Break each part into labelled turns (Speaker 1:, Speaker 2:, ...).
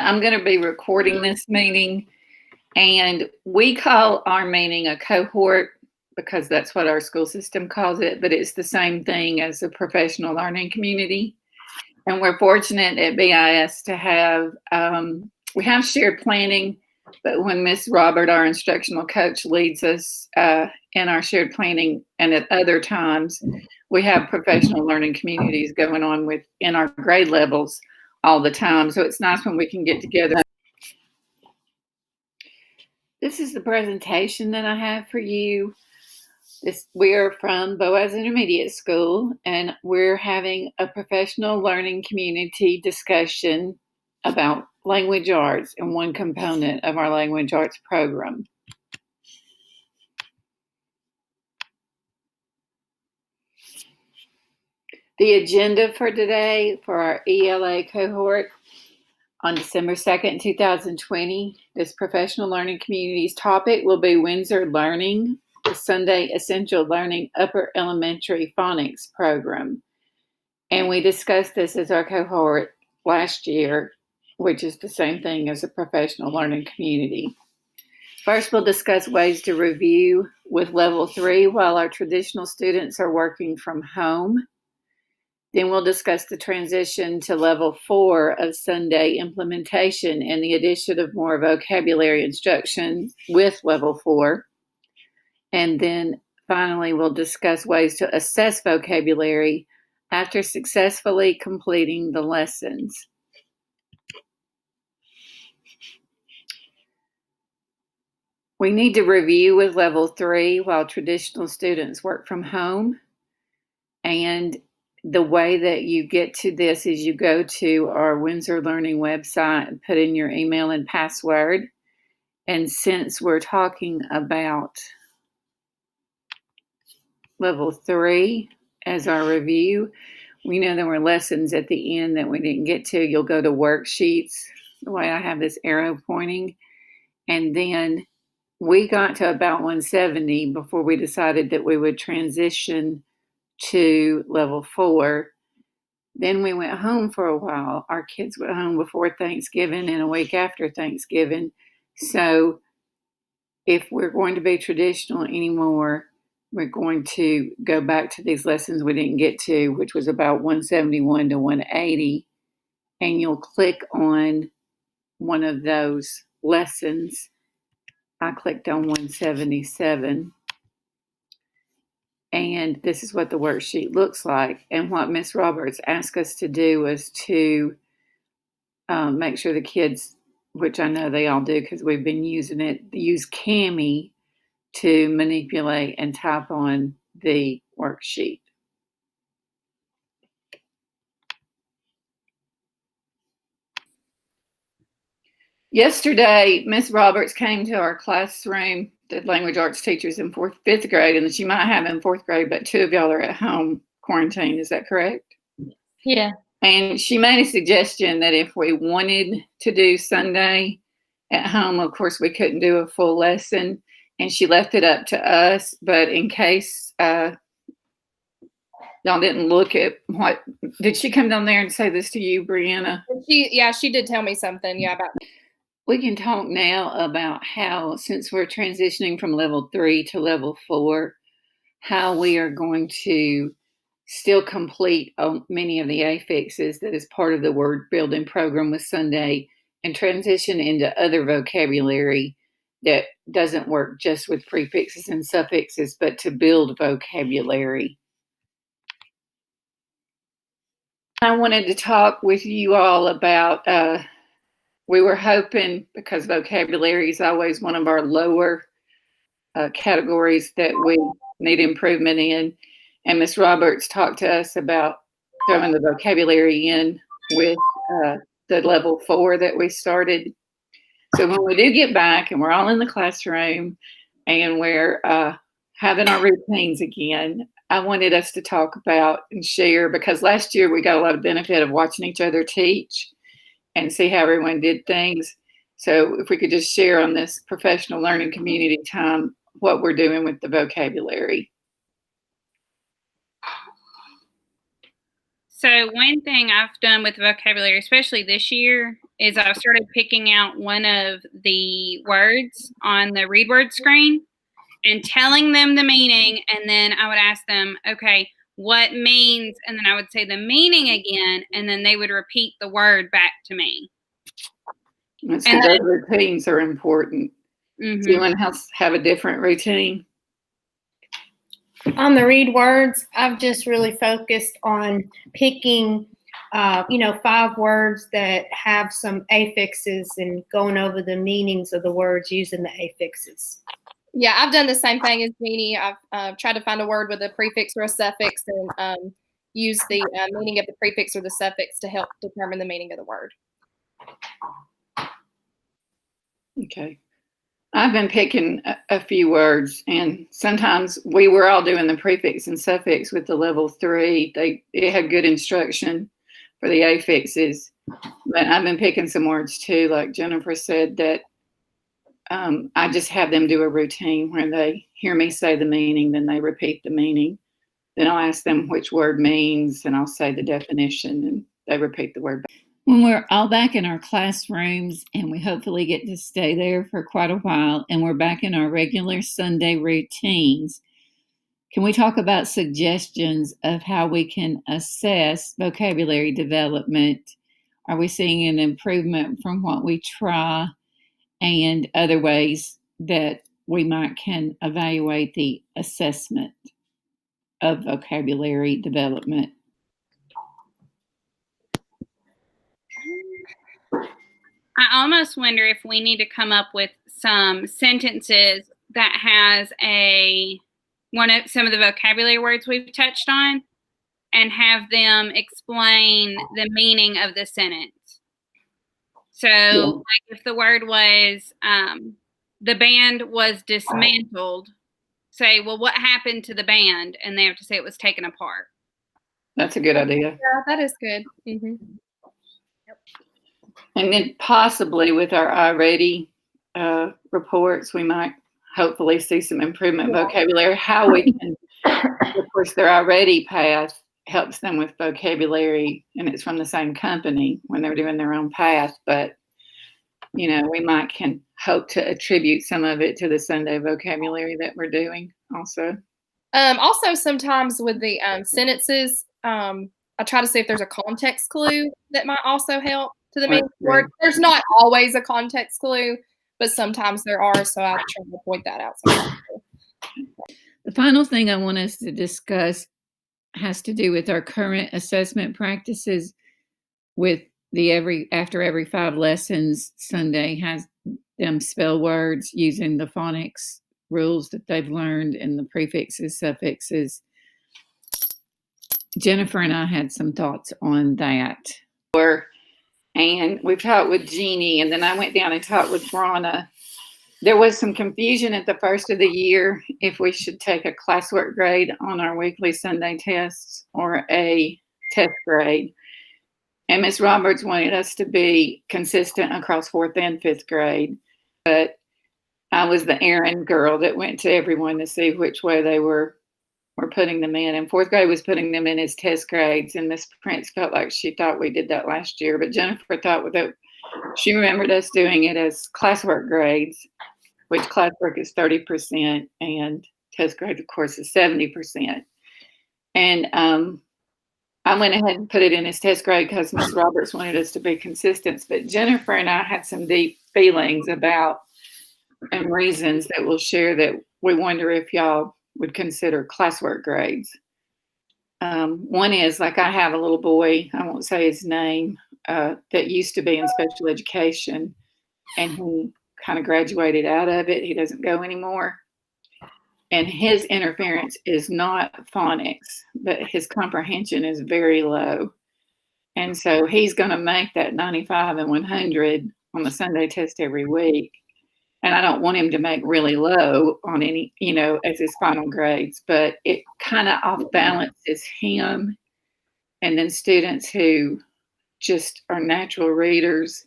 Speaker 1: I'm going to be recording this meeting, and we call our meeting a cohort because that's what our school system calls it, but it's the same thing as a professional learning community. And we're fortunate at BIS to have, we have shared planning, but when Miss Robert, our instructional coach, leads us in our shared planning, and at other times, we have professional learning communities going on in our grade levels all the time. So it's nice when we can get together. This is the presentation that I have for you. We are from Boaz Intermediate School, and we're having a professional learning community discussion about language arts and one component of our language arts program. The agenda for today for our ELA cohort on December 2nd, 2020, this professional learning community's topic will be Windsor Learning, the Sunday Essential Learning Upper Elementary Phonics Program. And we discussed this as our cohort last year, which is the same thing as a professional learning community. First, we'll discuss ways to review with Level 3 while our traditional students are working from home. Then we'll discuss the transition to Level 4 of Sunday implementation and the addition of more vocabulary instruction with Level 4. And then finally, we'll discuss ways to assess vocabulary after successfully completing the lessons. We need to review with Level 3 while traditional students work from home. And the way that you get to this is you go to our Windsor Learning website and put in your email and password. And since we're talking about Level 3 as our review, we know there were lessons at the end that we didn't get to. You'll go to worksheets, the way I have this arrow pointing. And then we got to about 170 before we decided that we would transition to Level 4. Then we went home for a while. Our kids went home before Thanksgiving and a week after Thanksgiving. So if we're going to be traditional anymore, we're going to go back to these lessons we didn't get to, which was about 171 to 180. And you'll click on one of those lessons. I clicked on 177. And this is what the worksheet looks like. And what Miss Roberts asked us to do was to make sure the kids, which I know they all do because we've been using it, use Cami to manipulate and type on the worksheet. Yesterday, Miss Roberts came to our classroom, the language arts teachers in fifth grade, and she might have in fourth grade, but two of y'all are at home quarantined. Is that correct?
Speaker 2: Yeah.
Speaker 1: And she made a suggestion that if we wanted to do Sunday at home, of course, we couldn't do a full lesson, and she left it up to us. But in case y'all didn't look at what, did she come down there and say this to you, Brianna?
Speaker 2: She did tell me something, about that.
Speaker 1: We can talk now about how, since we're transitioning from Level 3 to Level 4, how we are going to still complete many of the affixes that is part of the word building program with Sunday and transition into other vocabulary that doesn't work just with prefixes and suffixes, but to build vocabulary. I wanted to talk with you all about we were hoping, because vocabulary is always one of our lower categories that we need improvement in, and Ms. Roberts talked to us about throwing the vocabulary in with the Level 4 that we started. So when we do get back and we're all in the classroom and we're having our routines again, I wanted us to talk about and share, because last year we got a lot of benefit of watching each other teach and see how everyone did things. So if we could just share on this professional learning community time what we're doing with the vocabulary.
Speaker 3: So one thing I've done with vocabulary, especially this year, is I've started picking out one of the words on the read word screen and telling them the meaning, and then I would ask them, okay, what means, and then I would say the meaning again, and then they would repeat the word back to me.
Speaker 1: Those routines are important.
Speaker 3: Mm-hmm.
Speaker 1: Do anyone else have a different routine?
Speaker 4: On the read words, I've just really focused on picking, 5 words that have some affixes and going over the meanings of the words using the affixes.
Speaker 2: Yeah, I've done the same thing as Jeannie. I've tried to find a word with a prefix or a suffix and use the meaning of the prefix or the suffix to help determine the meaning of the word.
Speaker 1: Okay. I've been picking a few words, and sometimes we were all doing the prefix and suffix with the level 3. It had good instruction for the affixes, but I've been picking some words too, like Jennifer said, that I just have them do a routine where they hear me say the meaning, then they repeat the meaning. Then I'll ask them which word means, and I'll say the definition, and they repeat the word back. When we're all back in our classrooms, and we hopefully get to stay there for quite a while, and we're back in our regular Sunday routines, can we talk about suggestions of how we can assess vocabulary development? Are we seeing an improvement from what we try, and other ways that we can evaluate the assessment of vocabulary development?
Speaker 3: I almost wonder if we need to come up with some sentences that has some of the vocabulary words we've touched on, and have them explain the meaning of the sentence. So, like if the word was the band was dismantled, say, well, what happened to the band? And they have to say it was taken apart.
Speaker 1: That's a good idea.
Speaker 2: Yeah, that is good. Mm-hmm.
Speaker 1: Yep. And then possibly with our iReady reports, we might hopefully see some improvement in vocabulary. How we can, of course, their iReady path helps them with vocabulary, and it's from the same company when they're doing their own path. But, we can hope to attribute some of it to the Sunday vocabulary that we're doing also.
Speaker 2: Also, sometimes with the sentences, I try to see if there's a context clue that might also help to the meaning word. There's not always a context clue, but sometimes there are, so I try to point that out.
Speaker 1: The final thing I want us to discuss has to do with our current assessment practices with the after every 5 lessons, Sunday has them spell words using the phonics rules that they've learned and the prefixes, suffixes. Jennifer and I had some thoughts on that. And we've talked with Jeannie, and then I went down and talked with Brana. There was some confusion at the first of the year if we should take a classwork grade on our weekly Sunday tests or a test grade. And Ms. Roberts wanted us to be consistent across 4th and 5th grade. But I was the errand girl that went to everyone to see which way they were putting them in. And 4th grade was putting them in as test grades. And Ms. Prince felt like she thought we did that last year. But Jennifer thought that she remembered us doing it as classwork grades, which classwork is 30% and test grade, of course, is 70%. And I went ahead and put it in as test grade because Ms. Roberts wanted us to be consistent. But Jennifer and I had some deep feelings about and reasons that we'll share that we wonder if y'all would consider classwork grades. One is, like, I have a little boy, I won't say his name, that used to be in special education, and he kind of graduated out of it. He doesn't go anymore. And his interference is not phonics, but his comprehension is very low. And so he's going to make that 95 and 100 on the Sunday test every week. And I don't want him to make really low on any, as his final grades, but it kind of off balances him. And then students who just are natural readers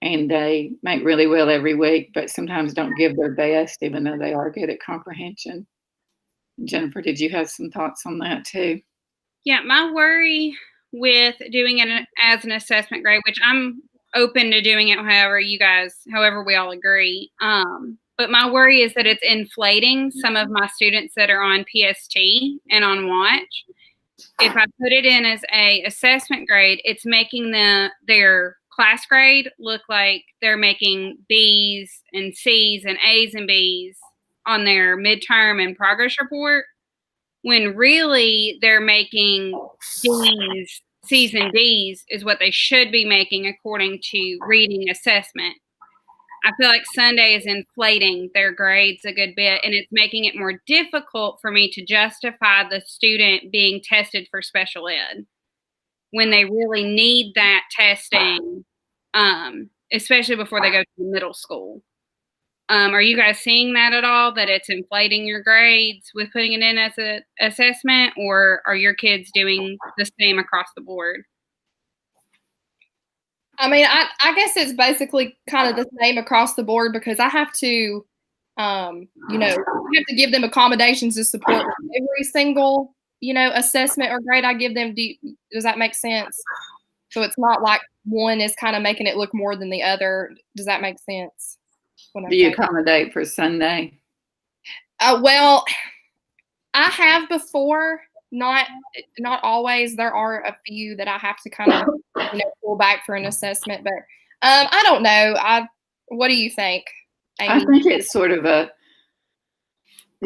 Speaker 1: and they make really well every week, but sometimes don't give their best, even though they are good at comprehension. Jennifer, did you have some thoughts on that too?
Speaker 3: Yeah, my worry with doing it as an assessment grade, which I'm open to doing it however we all agree. But my worry is that it's inflating some of my students that are on PST and on watch. If I put it in as a assessment grade, it's making their class grade look like they're making B's and C's and A's and B's on their midterm and progress report, when really they're making D's, C's, and D's is what they should be making according to reading assessment. I feel like Sunday is inflating their grades a good bit, and it's making it more difficult for me to justify the student being tested for special ed when they really need that testing, especially before they go to middle school. Are you guys seeing that at all, that it's inflating your grades with putting it in as an assessment, or are your kids doing the same across the board?
Speaker 2: I mean, I guess it's basically kind of the same across the board, because I have to, I have to give them accommodations to support every single, assessment or grade I give them. Does that make sense? So it's not like one is kind of making it look more than the other. Does that make sense?
Speaker 1: Do you accommodate for Sunday?
Speaker 2: Well, I have before. Not always. There are a few that I have to kind of pull back for an assessment, but I don't know. What do you think, Amy?
Speaker 1: I think it's sort of a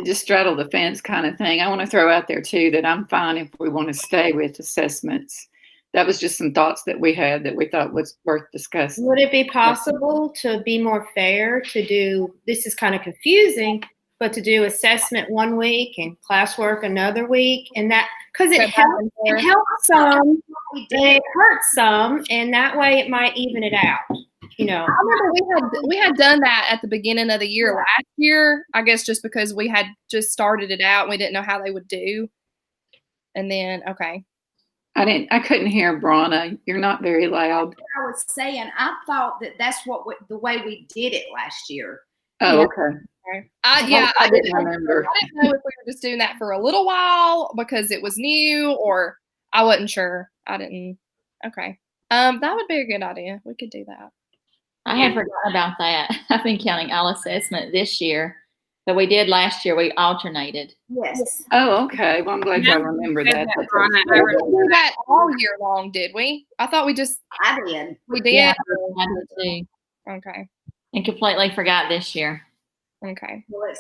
Speaker 1: just straddle the fence kind of thing. I want to throw out there too that I'm fine if we want to stay with assessments. That was just some thoughts that we had that we thought was worth discussing.
Speaker 4: Would it be possible to be more fair to do, this is kind of confusing, but to do assessment one week and classwork another week, and that, because it helps some, it hurts some, and that way it might even it out.
Speaker 2: I remember we had done that at the beginning of the year last year. I guess just because we had just started it out, and we didn't know how they would do. And then, okay.
Speaker 1: I couldn't hear Brana. You're not very loud.
Speaker 5: I was saying, I thought that's the way we did it last year.
Speaker 1: Oh, okay.
Speaker 2: I
Speaker 1: didn't remember.
Speaker 2: I didn't know if we were just doing that for a little while because it was new, or I wasn't sure. I didn't. Okay. That would be a good idea. We could do that.
Speaker 6: I had forgotten about that. I've been counting all assessment this year, but we did last year. We alternated.
Speaker 5: Yes.
Speaker 1: Oh, okay. Well, I'm glad y'all remember that.
Speaker 2: We didn't do that all year long, did we? I thought we just.
Speaker 5: I did.
Speaker 2: We did.
Speaker 6: Yeah, I did too.
Speaker 2: Okay.
Speaker 6: And completely forgot this year.
Speaker 2: Okay.
Speaker 5: Well,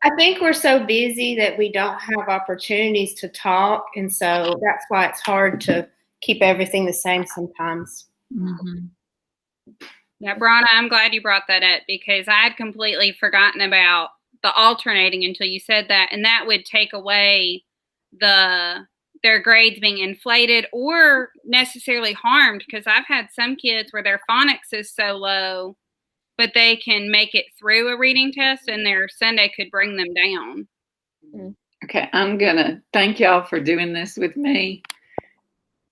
Speaker 4: I think we're so busy that we don't have opportunities to talk, and so that's why it's hard to keep everything the same sometimes.
Speaker 6: Mm-hmm.
Speaker 3: Yeah, Brana, I'm glad you brought that up, because I had completely forgotten about the alternating until you said that, and that would take away their grades being inflated or necessarily harmed, because I've had some kids where their phonics is so low, but they can make it through a reading test, and their Sunday could bring them down.
Speaker 1: Okay, I'm going to thank y'all for doing this with me.